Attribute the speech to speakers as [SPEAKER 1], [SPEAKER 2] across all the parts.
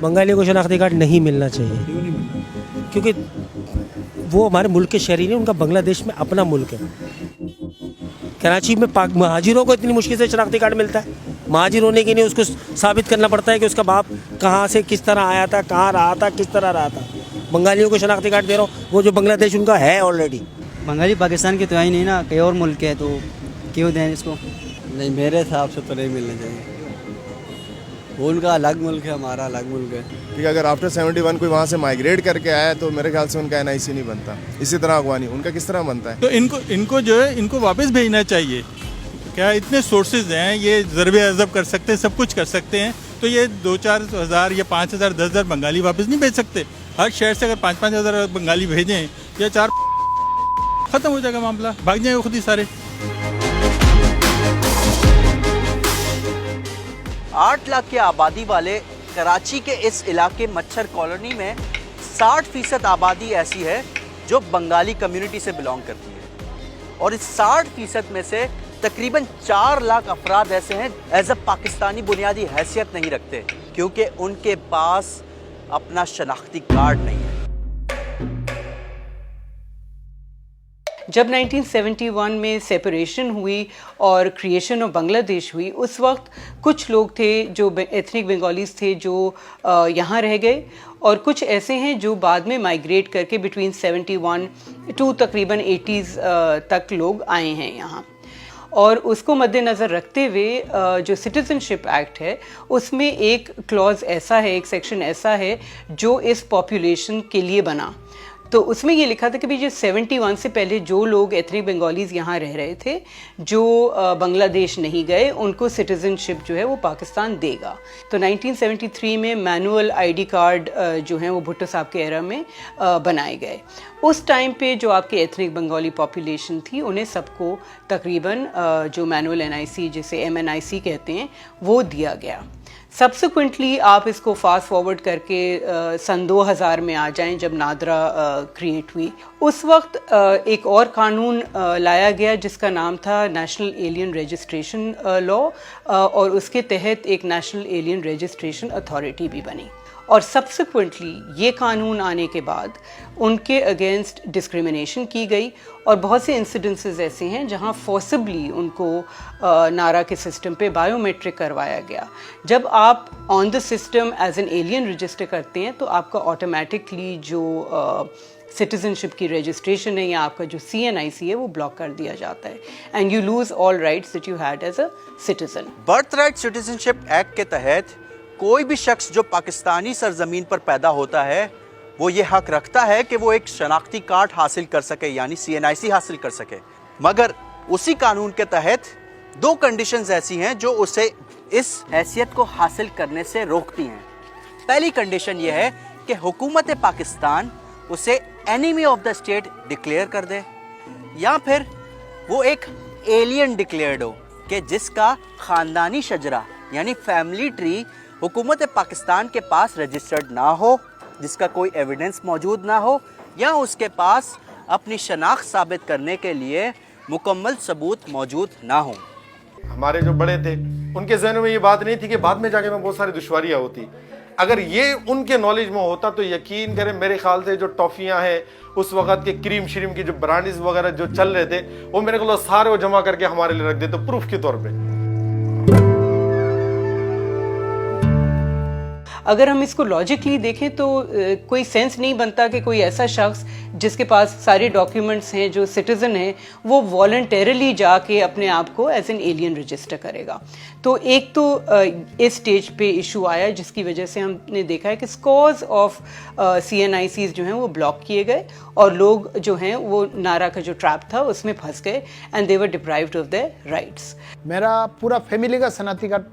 [SPEAKER 1] बंगालियों को शनाख्ती कार्ड नहीं मिलना चाहिए।
[SPEAKER 2] क्यों नहीं मिलता?
[SPEAKER 1] क्योंकि वो हमारे मुल्क के शहरी नहीं, उनका बांग्लादेश में अपना मुल्क है। कराची में पाक महाजिरों को इतनी मुश्किल से शनाख्ती कार्ड मिलता है। महाजिर होने के लिए उसको साबित करना पड़ता है कि उसका बाप कहाँ से किस तरह आया था, कहाँ रहा था, किस तरह रहा था। बंगालियों को शनाख्ती कार्ड दे रहा हूँ, वो जो बांग्लादेश उनका है ऑलरेडी।
[SPEAKER 3] बंगाली पाकिस्तान के तो है ही नहीं ना, कई और मुल्क है, तो क्यों दें इसको?
[SPEAKER 4] नहीं, मेरे हिसाब से तो नहीं मिलने चाहिए। उनका अलग मुल्क है, हमारा अलग मुल्क है।
[SPEAKER 5] ठीक है, अगर आफ्टर 71 कोई वहाँ से माइग्रेट करके आया तो मेरे ख्याल से उनका NIC नहीं बनता। इसी तरह अफगानी उनका किस तरह बनता है?
[SPEAKER 2] तो इनको जो है इनको वापस भेजना चाहिए। क्या इतने सोर्सेज हैं, ये ज़रबे अज़ब कर सकते हैं, सब कुछ कर सकते हैं, तो ये 2-4 हज़ार या 5 हज़ार 10 हज़ार बंगाली वापस नहीं भेज सकते। हर शहर से अगर 5-5 हज़ार बंगाली भेजें या 4, ख़त्म हो जाएगा मामला, भाग जाएंगे खुद ही सारे।
[SPEAKER 6] 8 लाख की आबादी वाले कराची के इस इलाके मच्छर कॉलोनी में 60% आबादी ऐसी है जो बंगाली कम्युनिटी से बिलोंग करती है, और इस 60% में से तकरीबन 4 लाख अफराद ऐसे हैं एज अ पाकिस्तानी बुनियादी हैसियत नहीं रखते, क्योंकि उनके पास अपना शनाख्ती कार्ड नहीं है।
[SPEAKER 7] जब 1971 में सेपरेशन हुई और क्रिएशन ऑफ बांग्लादेश हुई, उस वक्त कुछ लोग थे जो एथनिक बंगालीज थे जो यहाँ रह गए, और कुछ ऐसे हैं जो बाद में माइग्रेट करके बिटवीन 71 टू तकरीबन 80s तक लोग आए हैं यहाँ। और उसको मद्देनज़र रखते हुए जो सिटीज़नशिप एक्ट है उसमें एक क्लॉज ऐसा है, एक सेक्शन ऐसा है जो इस पॉपुलेशन के लिए बना। तो उसमें ये लिखा था कि भाई जो 71 से पहले जो लोग एथनिक बंगालीज यहाँ रह रहे थे, जो बांग्लादेश नहीं गए, उनको सिटीज़नशिप जो है वो पाकिस्तान देगा। तो 1973 में मैनुअल ID कार्ड जो हैं वो भुट्टो साहब के एरा में बनाए गए। उस टाइम पे जो आपके एथनिक बंगाली पॉपुलेशन थी उन्हें सबको तकरीबन जो मैनुअल NIC जिसे MNIC कहते हैं वो दिया गया। सब्सिक्वेंटली आप इसको फास्ट फॉरवर्ड करके सन 2000 में आ जाएं, जब नादरा क्रिएट हुई। उस वक्त एक और कानून लाया गया जिसका नाम था नेशनल एलियन रजिस्ट्रेशन लॉ, और उसके तहत एक नेशनल एलियन रजिस्ट्रेशन अथॉरिटी भी बनी। और सब्सिक्वेंटली ये कानून आने के बाद उनके अगेंस्ट डिस्क्रिमिनेशन की गई, और बहुत से इंसिडेंसेस ऐसे हैं जहां फोर्सिबली उनको नारा के सिस्टम पे बायोमेट्रिक करवाया गया। जब आप on the system as an alien register करते हैं तो आपका ऑटोमेटिकली जो सिटीजनशिप की रजिस्ट्रेशन है या आपका जो CNIC है वो ब्लॉक कर दिया जाता है, and you lose all rights that you had as a citizen.
[SPEAKER 6] Birth right citizenship act के तहत कोई भी शख्स जो पाकिस्तानी सरजमीन पर पैदा होता है वो ये हक रखता है कि वो एक शनाख्ती कार्ड हासिल कर सके, यानी CNIC हासिल कर सके। मगर उसी कानून के तहत 2 कंडीशंस ऐसी हैं जो उसे इस हैसियत को हासिल करने से रोकती हैं। पहली कंडीशन ये है कि हुकूमत पाकिस्तान उसे enemy of the state declare कर दे, या फिर वो एक एलियन डिक्लेयर्ड हो कि जिसका ख़ानदानी शजरा यानी फैमिली ट्री हुकूमत पाकिस्तान के पास रजिस्टर्ड ना हो, जिसका कोई एविडेंस मौजूद ना हो, या उसके पास अपनी शनाख्त साबित करने के लिए मुकम्मल सबूत मौजूद ना हो।
[SPEAKER 5] हमारे जो बड़े थे उनके जहनों में ये बात नहीं थी कि बाद में जाके में बहुत सारी दुश्वारियाँ होती। अगर ये उनके नॉलेज में होता तो यकीन करें मेरे ख्याल से जो टॉफ़ियाँ हैं उस वक़्त के क्रीम श्रीम की जो ब्रांडीज वगैरह जो चल रहे थे वो मेरे को सारे वो जमा करके हमारे लिए रख देते प्रूफ के तौर पे।
[SPEAKER 7] अगर हम इसको लॉजिकली देखें तो कोई सेंस नहीं बनता कि कोई ऐसा शख्स जिसके पास सारे डॉक्यूमेंट्स हैं, जो सिटीज़न है, वो वॉलंटरली जाके अपने आप को एज एन एलियन रजिस्टर करेगा। तो एक तो इस स्टेज पे इशू आया जिसकी वजह से हमने देखा है कि स्कॉर्स ऑफ CNICs जो हैं वो ब्लॉक किए गए, और लोग जो हैं वो नारा का जो ट्रैप था उसमें फंस गए, and they were deprived of their rights.
[SPEAKER 8] मेरा पूरा फैमिली का शनाख्ती कार्ड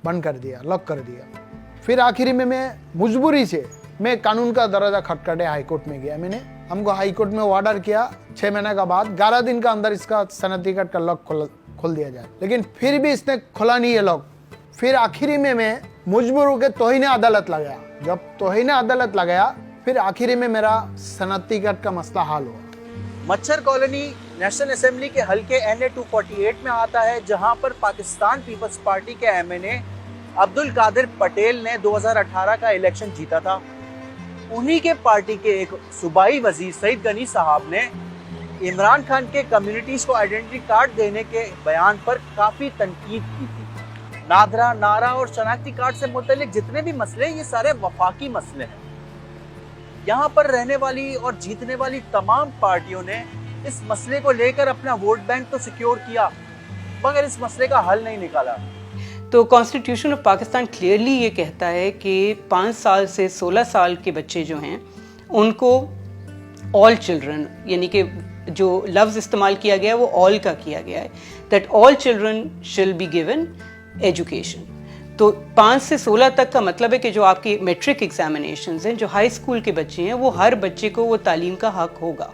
[SPEAKER 8] बंद कर दिया, लॉक कर दिया। फिर आखिरी में मैं मजबूरी से मैं कानून का दरवाजा खटखटे हाई कोर्ट में गया। मैंने हमको हाई कोर्ट में ऑर्डर किया 6 महीने का बाद 11 दिन का अंदर इसका शनाख्ती कार्ड का लॉक खोल दिया जाए, लेकिन फिर भी इसने खोला नहीं है लॉक। फिर आखिरी में मैं मजबूर होकर तौहीन अदालत लगाया। जब तौहीन अदालत लगाया फिर आखिरी में मेरा शनाख्ती कार्ड का मसला हल हुआ।
[SPEAKER 6] मच्छर कॉलोनी नेशनल असेंबली के हल्के NA 248 में आता है, जहां पर पाकिस्तान पीपल्स पार्टी के MNA अब्दुल कादिर पटेल ने 2018 का इलेक्शन जीता था। उन्हीं के पार्टी के एक सूबाई वजीर सईद गनी साहब ने इमरान खान के कम्युनिटीज को आइडेंटिटी कार्ड देने के बयान पर काफी तनकीद की थी। नादरा, नारा और शनाख्ती कार्ड से मुतल्लिक जितने भी मसले, ये सारे वफाकी मसले हैं। यहाँ पर रहने वाली और जीतने वाली तमाम पार्टियों ने इस मसले को लेकर अपना वोट बैंक तो सिक्योर किया, मगर इस मसले का हल नहीं निकाला।
[SPEAKER 7] तो कॉन्स्टिट्यूशन ऑफ पाकिस्तान क्लियरली ये कहता है कि 5 साल से 16 साल के बच्चे जो हैं उनको ऑल चिल्ड्रन, यानी कि जो लफ्ज़ इस्तेमाल किया गया है वो ऑल का किया गया है, दैट ऑल चिल्ड्रन शिल बी गिवन एजुकेशन। तो 5 से 16 तक का मतलब है कि जो आपकी मैट्रिक एग्जामिनेशंस हैं, जो हाई स्कूल के बच्चे हैं, वो हर बच्चे को वो तालीम का हक होगा।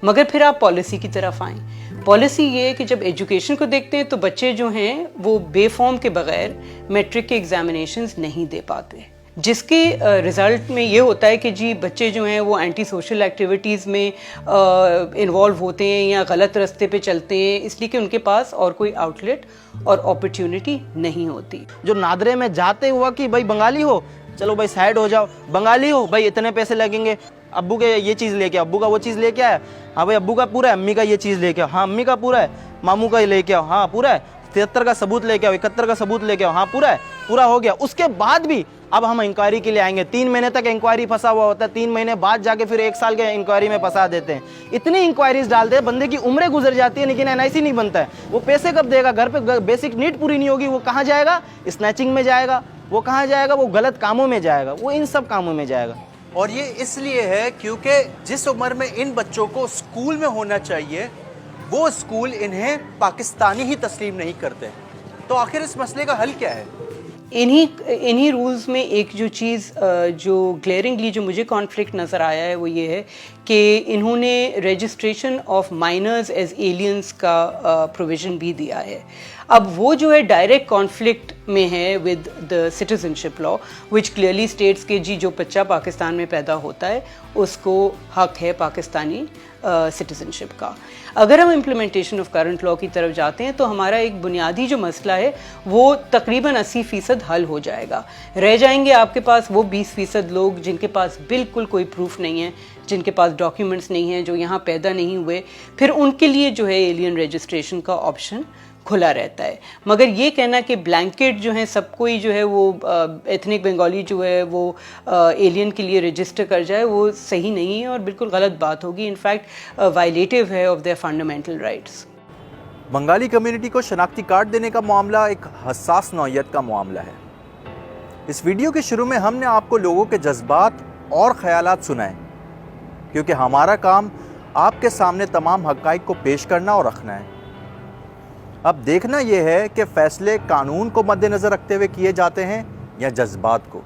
[SPEAKER 7] मगर फिर आप पॉलिसी की तरफ आएँ। पॉलिसी ये है कि जब एजुकेशन को देखते हैं तो बच्चे जो हैं वो बेफॉर्म के बगैर मैट्रिक के एग्जामिनेशंस नहीं दे पाते, जिसके रिज़ल्ट में ये होता है कि जी बच्चे जो हैं वो एंटी सोशल एक्टिविटीज़ में इन्वॉल्व होते हैं या गलत रास्ते पे चलते हैं, इसलिए कि उनके पास और कोई आउटलेट और अपॉर्चुनिटी नहीं होती।
[SPEAKER 9] जो नादरे में जाते हुआ कि भाई बंगाली हो, चलो भाई साइड हो जाओ, बंगाली हो भाई इतने पैसे लगेंगे, अब्बू के ये चीज़ लेके आओ, अब्बू का वो चीज़ लेके आया, हाँ भाई अब्बू का पूरा है, अम्मी का ये चीज़ लेके आओ, हाँ अम्मी का पूरा है, मामू का लेके आओ, हाँ पूरा है, 73 का सबूत लेके आओ, 71 का सबूत लेके आओ, हाँ पूरा है, पूरा हो गया। उसके बाद भी अब हम इंक्वायरी के लिए आएंगे, 3 महीने तक इंक्वायरी फंसा हुआ होता है, 3 महीने बाद जाके फिर 1 साल के इंक्वायरी में फंसा देते हैं। इतनी इंक्वायरीज डालते हैं, बंदे की उम्रें गुजर जाती है लेकिन एनआईसी नहीं बनता है। वो पैसे कब देगा? घर पे बेसिक नीड पूरी नहीं होगी, वो कहाँ जाएगा? स्नैचिंग में जाएगा, वो कहाँ जाएगा? वो गलत कामों में जाएगा, वो इन सब कामों में जाएगा।
[SPEAKER 6] और ये इसलिए है क्योंकि जिस उम्र में इन बच्चों को स्कूल में होना चाहिए, वो स्कूल इन्हें पाकिस्तानी ही तस्लीम नहीं करते। तो आखिर इस मसले का हल क्या है?
[SPEAKER 7] इन्हीं रूल्स में एक जो चीज़ जो ग्लेयरिंगली जो मुझे कॉन्फ्लिक्ट नज़र आया है वो ये है कि इन्होंने registration of minors as aliens का प्रोविज़न भी दिया है। अब वो जो है डायरेक्ट कॉन्फ्लिक्ट में है with the citizenship law, which clearly states के जी जो बच्चा पाकिस्तान में पैदा होता है उसको हक है पाकिस्तानी सिटीजनशिप का। अगर हम इम्प्लीमेंटेशन ऑफ करंट लॉ की तरफ जाते हैं तो हमारा एक बुनियादी जो मसला है वो तकरीबन 80% हल हो जाएगा। रह जाएंगे आपके पास वो 20% लोग जिनके पास बिल्कुल कोई प्रूफ नहीं है, जिनके पास डॉक्यूमेंट्स नहीं हैं, जो यहाँ पैदा नहीं हुए, फिर उनके लिए जो है एलियन रजिस्ट्रेशन का ऑप्शन खुला रहता है। मगर ये कहना कि ब्लैंकेट जो है सबको ही जो है वो एथनिक बंगाली जो है वो एलियन के लिए रजिस्टर कर जाए, वो सही नहीं है और बिल्कुल गलत बात होगी। इनफैक्ट वायलेटिव है of their fundamental rights.
[SPEAKER 6] Bengali community को शनाख्ती कार्ड देने का मामला एक हसास नौइयत का मामला है। इस वीडियो के शुरू में हमने आपको लोगों के जज्बात और ख्यालात सुनाए, क्योंकि हमारा काम आपके सामने तमाम हक़ाइक़ को पेश करना और रखना है। अब देखना यह है कि फैसले कानून को मद्देनज़र रखते हुए किए जाते हैं या जज्बात को।